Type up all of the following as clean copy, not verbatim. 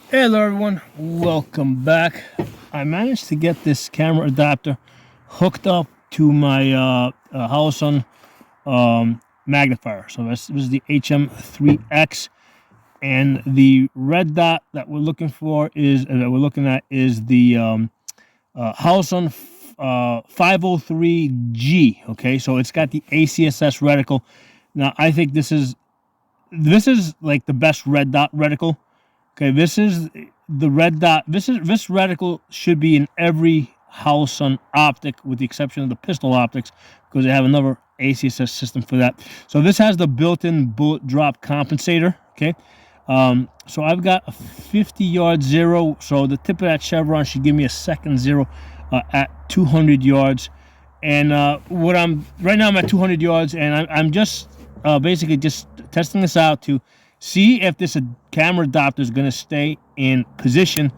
Hello everyone, welcome back. I managed to get this camera adapter hooked up to my Holosun magnifier. So this is the HM3X, and the red dot that we're looking for is the Holosun 503G. Okay, so it's got the ACSS reticle. Now I think this is like the best red dot reticle. Okay, this is the red dot. This reticle should be in every Holosun optic, with the exception of the pistol optics, because they have another ACSS system for that. So this has the built-in bullet drop compensator. Okay, so I've got a 50-yard zero. So the tip of that chevron should give me a second zero at 200 yards. And right now I'm at 200 yards, and I'm just basically just testing this out to see if this camera adapter is going to stay in position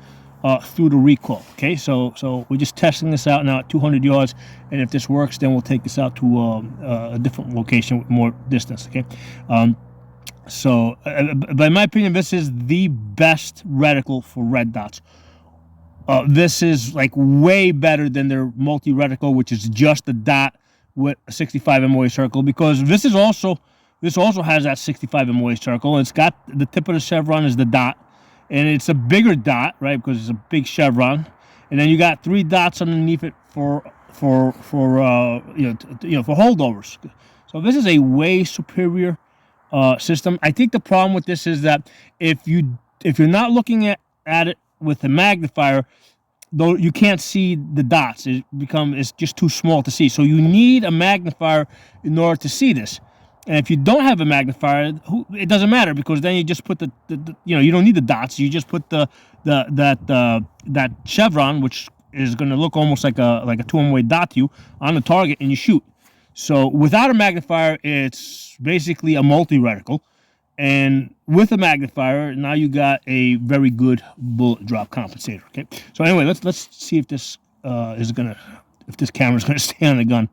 through the recoil. Okay, so we're just testing this out now at 200 yards, and if this works, then we'll take this out to a different location with more distance. Okay, but in my opinion, this is the best reticle for red dots. This is like way better than their multi-reticle, which is just a dot with a 65 MOA circle, because this also has that 65 MOA circle. It's got the tip of the chevron is the dot, and it's a bigger dot, right? Because it's a big chevron, and then you got 3 dots underneath it for holdovers. So this is a way superior system. I think the problem with this is that if you're not looking at it with the magnifier, though, you can't see the dots. It's just too small to see. So you need a magnifier in order to see this. And if you don't have a magnifier, it doesn't matter, because then you just put you don't need the dots. You just put that chevron, which is going to look almost like a 2-way dot to you, on the target, and you shoot. So without a magnifier, it's basically a multi-reticle. And with a magnifier, now you got a very good bullet drop compensator. Okay. So anyway, let's see if this if this camera's gonna stay on the gun.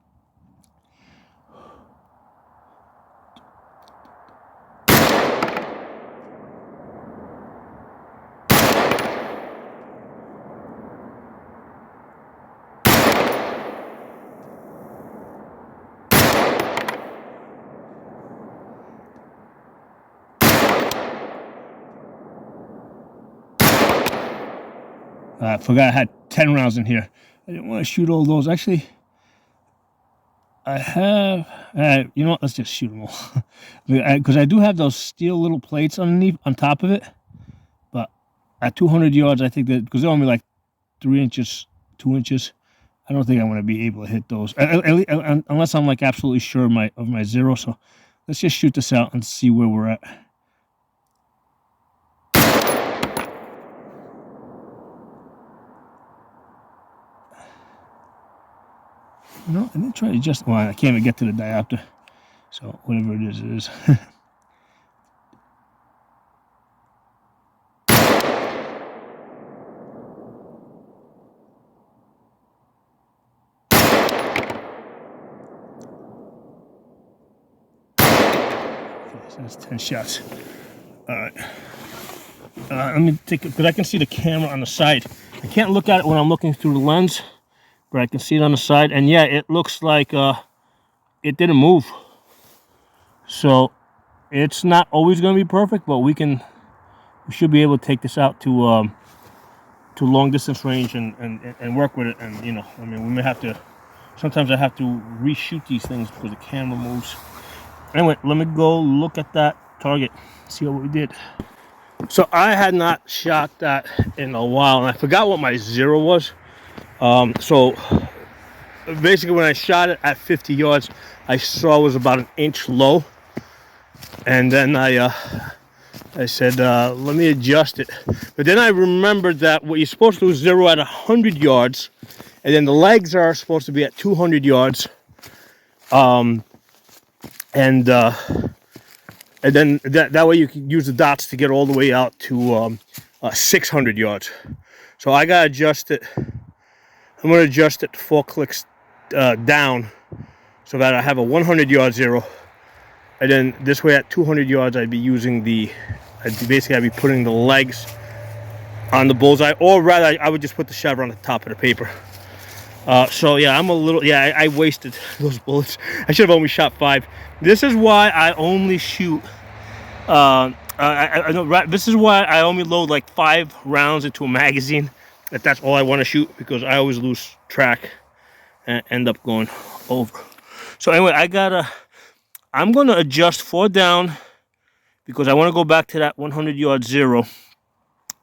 I forgot I had 10 rounds in here. I didn't want to shoot all those. Actually, I have. You know what? Let's just shoot them all, because I do have those steel little plates underneath, on top of it. But at 200 yards, I think that, because they're only like 3 inches, 2 inches, I don't think I'm going to be able to hit those, unless I'm like absolutely sure of my zero. So let's just shoot this out and see where we're at. No, I didn't try to adjust. Well, I can't even get to the diopter. So whatever it is, it is. Okay, so that's 10 shots. All right. Let me take it, because I can see the camera on the side. I can't look at it when I'm looking through the lens, but I can see it on the side, and yeah, it looks like it didn't move. So it's not always going to be perfect, but we should be able to take this out to long distance range and work with it. And I mean, we may have to. Sometimes I have to reshoot these things because the camera moves. Anyway, let me go look at that target, see what we did. So I had not shot that in a while, and I forgot what my zero was. So basically, when I shot it at 50 yards, I saw it was about an inch low, and then I said, let me adjust it. But then I remembered that what you're supposed to do is zero at 100 yards, and then the legs are supposed to be at 200 yards, and then that way you can use the dots to get all the way out to 600 yards. So I gotta adjust it. I'm gonna adjust it 4 clicks down, so that I have a 100-yard zero, and then this way at 200 yards I'd be using I'd be putting the legs on the bullseye, or rather I would just put the chevron on the top of the paper. So yeah, I'm a little, yeah, I wasted those bullets. I should have only shot 5. This is why I only shoot, this is why I only load like 5 rounds into a magazine, if that's all I want to shoot, because I always lose track and end up going over. So anyway, I'm going to adjust 4 down, because I want to go back to that 100-yard zero.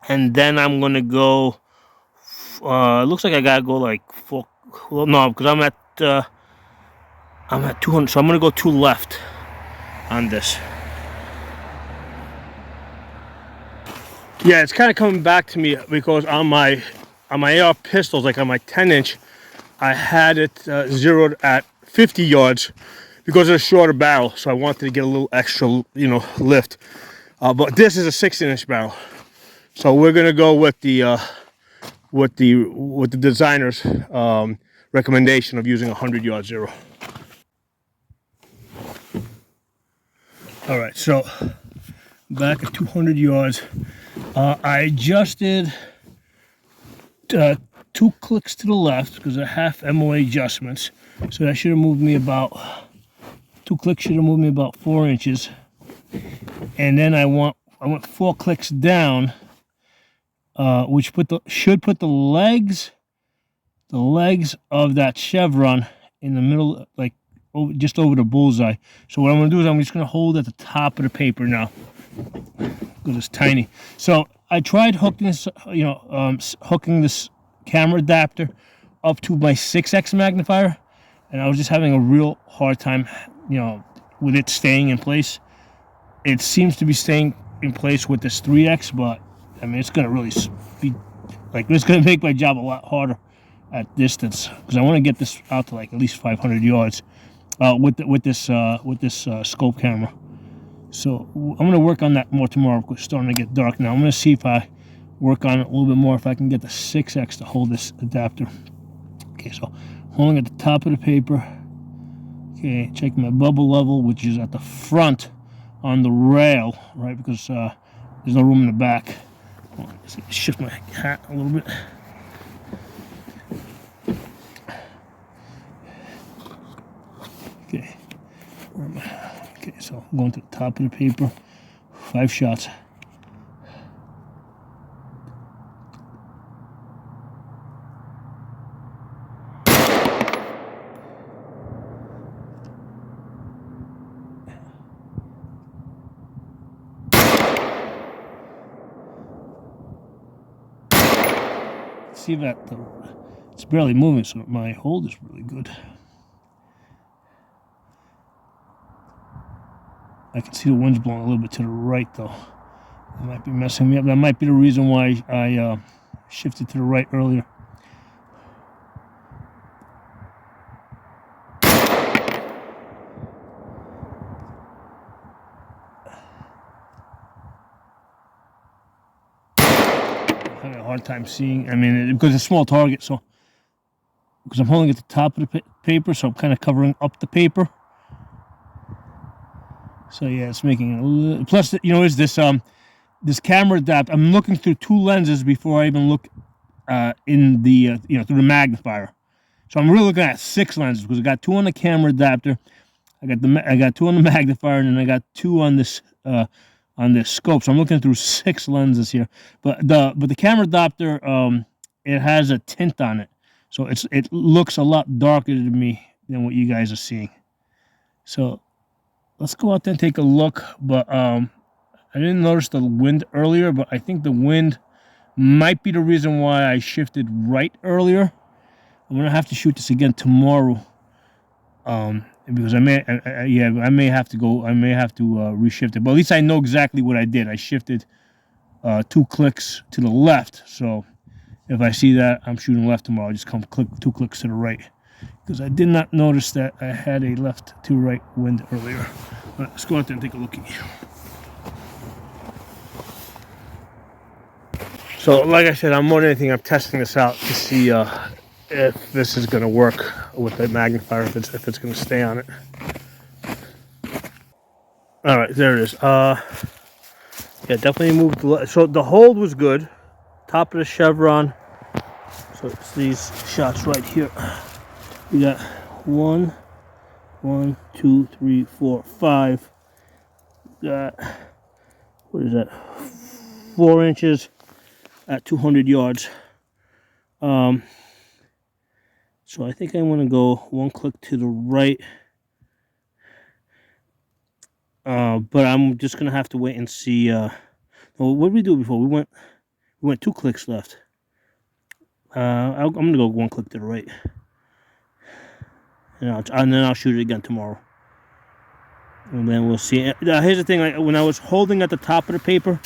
And then I'm going to go, it looks like I got to go like 4, well, no, because I'm at 200, so I'm going to go 2 left on this. Yeah, it's kind of coming back to me, because on my AR pistols, like on my 10-inch, I had it zeroed at 50 yards because of the shorter barrel, so I wanted to get a little extra, lift. But this is a 16-inch barrel, so we're gonna go with the designer's recommendation of using a 100-yard zero. All right, so back at 200 yards, I adjusted 2 clicks to the left because of half MOA adjustments. So that should have moved me about 2 clicks, should have moved me about 4 inches. And then I went 4 clicks down, which should put the legs of that chevron in the middle, like just over the bullseye. So what I'm going to do is I'm just going to hold at the top of the paper now, because it's tiny. So I tried hooking this, hooking this camera adapter up to my 6x magnifier, and I was just having a real hard time, with it staying in place. It seems to be staying in place with this 3x, but I mean, it's going to really be like, it's going to make my job a lot harder at distance, because I want to get this out to like at least 500 yards with this scope camera. So I'm going to work on that more tomorrow, because it's starting to get dark now. I'm going to see if I work on it a little bit more, if I can get the 6x to hold this adapter. Okay, so holding at the top of the paper. Okay, check my bubble level, which is at the front on the rail, right? Because there's no room in the back. Let's shift my hat a little bit. Okay, where am I? Okay, so I'm going to the top of the paper. 5 shots. See that it's barely moving, so my hold is really good. I can see the wind's blowing a little bit to the right, though. That might be messing me up. That might be the reason why I shifted to the right earlier. I'm having a hard time seeing. I mean, because it's a small target, so because I'm holding at the top of the paper, so I'm kind of covering up the paper. So yeah, it's making it a little. Plus, is this camera adapter? I'm looking through 2 lenses before I even look in the through the magnifier. So I'm really looking at 6 lenses, because I got 2 on the camera adapter, I got 2 on the magnifier, and then I got 2 on this scope. So I'm looking through 6 lenses here. But the camera adapter, it has a tint on it, so it looks a lot darker to me than what you guys are seeing. So let's go out there and take a look. But I didn't notice the wind earlier, but I think the wind might be the reason why I shifted right earlier. I'm gonna have to shoot this again tomorrow, because I may have to reshift it. But at least I know exactly what I did. I shifted 2 clicks to the left. So if I see that I'm shooting left tomorrow, I'll just come 2 clicks to the right, because I did not notice that I had a left to right wind earlier. All right, let's go out there and take a look at you. So like I said, more than anything, I'm testing this out to see if this is going to work with the magnifier, if it's going to stay on it. All right, there it is. Yeah, definitely moved. So the hold was good. top of the chevron. So it's these shots right here. We got 1, 2, 3, 4, 5. Got, what is that? 4 inches at 200 yards. So I think I want to go 1 click to the right. But I'm just gonna have to wait and see. Well, what did we do before? We went 2 clicks left. I'm gonna go 1 click to the right, and then I'll shoot it again tomorrow, and then we'll see. Here's the thing: when I was holding at the top of the paper,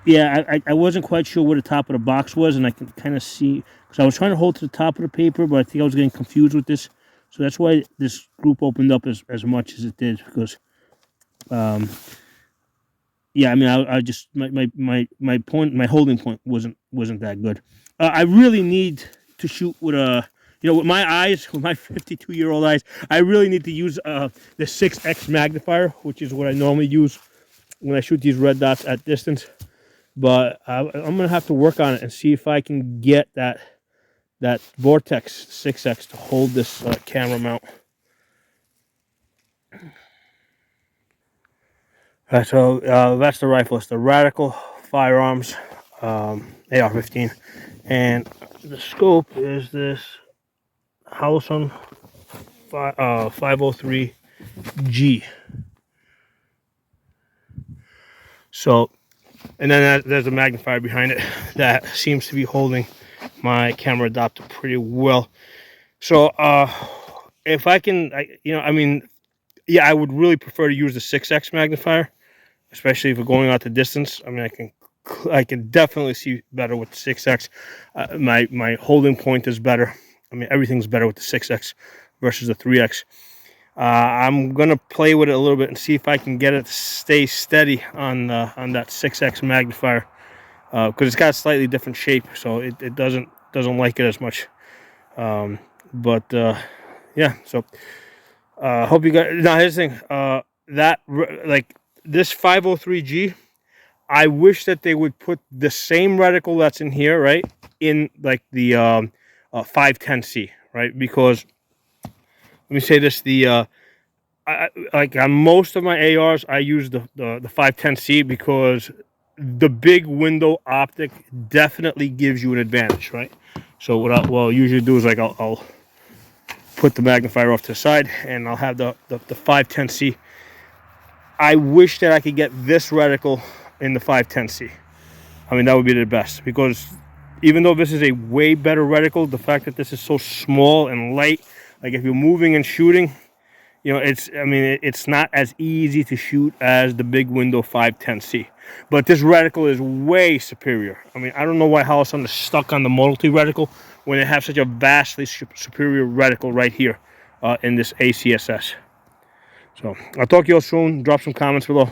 yeah, I wasn't quite sure where the top of the box was, and I can kind of see because I was trying to hold to the top of the paper, but I think I was getting confused with this, so that's why this group opened up as much as it did because. Yeah, I mean, I just my holding point wasn't that good. I really need to shoot with with my eyes, with my 52-year-old eyes. I really need to use the 6x magnifier, which is what I normally use when I shoot these red dots at distance. But I'm gonna have to work on it and see if I can get that Vortex 6x to hold this camera mount. So that's the rifle. It's the Radical Firearms AR-15, and the scope is this Holosun 503G. So, and then there's a magnifier behind it that seems to be holding my camera adapter pretty well. So, if I can, yeah, I would really prefer to use the 6x magnifier, especially if we're going out the distance. I mean, I can definitely see better with the 6x. My holding point is better. I mean, everything's better with the 6x versus the 3x. I'm gonna play with it a little bit and see if I can get it to stay steady on that 6x magnifier, because it's got a slightly different shape, so it doesn't like it as much. Yeah. So hope you guys. Now here's the thing. This 503G, I wish that they would put the same reticle that's in here, right, in like the 510C, right? Because let me say this: like on most of my ARs, I use the 510C because the big window optic definitely gives you an advantage, right? So what I'll usually do is like I'll put the magnifier off to the side and I'll have the 510C. I wish that I could get this reticle in the 510C. I mean, that would be the best, because even though this is a way better reticle, the fact that this is so small and light, like if you're moving and shooting, it's not as easy to shoot as the big window 510C. But this reticle is way superior. I mean, I don't know why Holosun is stuck on the multi reticle when they have such a vastly superior reticle right here in this ACSS. So I'll talk to you all soon. Drop some comments below.